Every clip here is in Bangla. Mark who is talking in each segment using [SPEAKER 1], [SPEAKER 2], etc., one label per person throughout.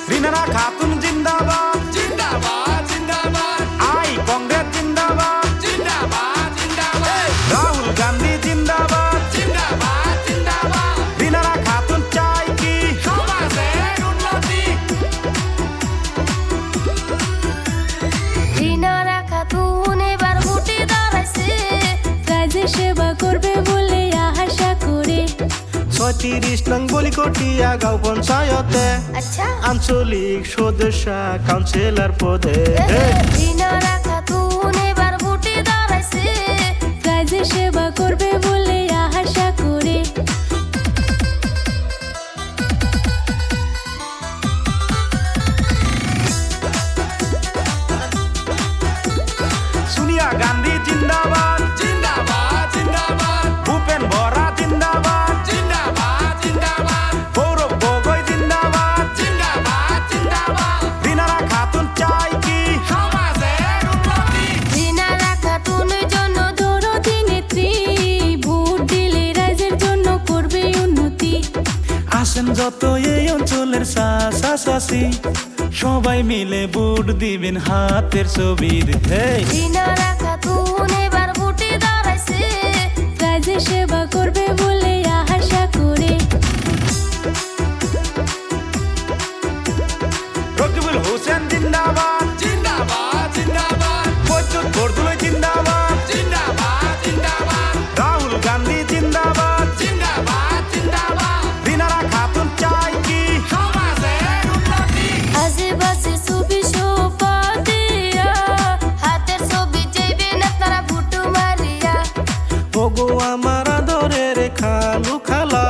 [SPEAKER 1] রিনারা খাতুন জিন্দাবাদ
[SPEAKER 2] জিন্দাবাদ জিন্দাবাদ
[SPEAKER 1] আই কংগ্রেস জিন্দাবাদ
[SPEAKER 2] জিন্দাবাদ জিন্দাবাদ
[SPEAKER 1] রাহুল গান্ধী জিন্দাবাদ
[SPEAKER 2] জিন্দাবাদ জিন্দাবাদ
[SPEAKER 1] রিনারা খাতুন চাই কি
[SPEAKER 2] সমাজের উন্নতি
[SPEAKER 3] রিনারা খাতুন এবার ভোটে দাঁড়াইছে কাজে সেবা করবে বলে আশা করে
[SPEAKER 4] ৩৬ নং বলিকটিয়া গাঁও পঞ্চায়েতে
[SPEAKER 3] আচ্ছা
[SPEAKER 4] আঞ্চলিক সদস্য কাউন্সিলর পদে
[SPEAKER 3] রিনারা খাতুন এবার ভোটে দাঁড়াইছে কাজে সেবা করবে বলে আশা করে
[SPEAKER 1] সোনিয়া গান্ধী জিন্দাবাদ
[SPEAKER 2] জিন্দাবাদ জিন্দাবাদ
[SPEAKER 1] ভূপেন বরা জিন্দাবাদ
[SPEAKER 2] জিন্দাবাদ জিন্দাবাদ
[SPEAKER 1] গৌরব গগৈ জিন্দাবাদ
[SPEAKER 2] জিন্দাবাদ জিন্দাবাদ
[SPEAKER 1] রিনারা খাতুন চাই কি
[SPEAKER 2] সমাজের উন্নতি
[SPEAKER 3] রিনারা খাতুনের জন্য দরদি নেত্রী ভোট দিলে রাজ্যের জন্য করবে উন্নতি
[SPEAKER 1] আসেন যত এই অঞ্চলের চাষি সবাই মিলে ভোট দিবেন হাতের ছবির
[SPEAKER 3] রিনারা খাতুন এবার ভোটে দাঁড়াইছে কাজে সেবা করবে বলে আশা করে
[SPEAKER 1] রকিবুল হোসেন জিন্দাবাদ
[SPEAKER 2] জিন্দাবাদ জিন্দাবাদ
[SPEAKER 1] বৈদ্যুৎ বরদুলই জিন্দাবাদ
[SPEAKER 2] জিন্দাবাদ জিন্দাবাদ
[SPEAKER 1] রাহুল গান্ধী জিন্দাবাদ
[SPEAKER 2] জিন্দাবাদ জিন্দাবাদ
[SPEAKER 1] রিনারা খাতুন চাই কি
[SPEAKER 2] সমাজের উন্নতি
[SPEAKER 3] আশেপাশে ছবি সোপা দিয়া হাতের ছবি চাইবেন আপনারা ভোট মারিয়া
[SPEAKER 4] ওগো আমার আদরের খালু খালা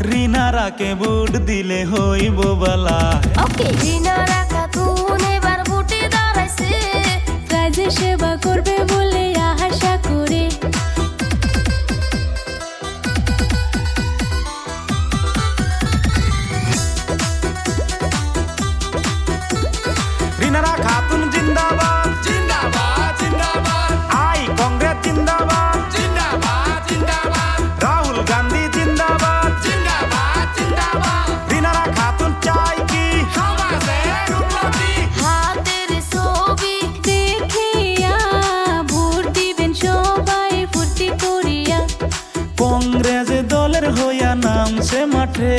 [SPEAKER 1] রিনারাকে ভোট দিলে হইব বালা
[SPEAKER 3] ওকে রিনারা খাতুন এবার ভোটে দাঁড়াইছে কাজে সেবা করবে বলে আশা করে
[SPEAKER 1] রিনারা খাতুন জিন্দাবাদ
[SPEAKER 2] জিন্দাবাদ জিন্দাবাদ
[SPEAKER 1] আই কংগ্রেস জিন্দাবাদ
[SPEAKER 2] জিন্দাবাদ জিন্দাবাদ
[SPEAKER 1] রাহুল গান্ধী জিন্দাবাদ
[SPEAKER 2] জিন্দাবাদ জিন্দাবাদ
[SPEAKER 1] রিনারা খাতুন চাই কি
[SPEAKER 2] সমাজের উন্নতি
[SPEAKER 3] হাতের ছবি দেখিয়া ভোট দিবেন সবাই ফুর্তি করিয়া
[SPEAKER 1] কংগ্রেস দলের হইয়া নামছে মাঠে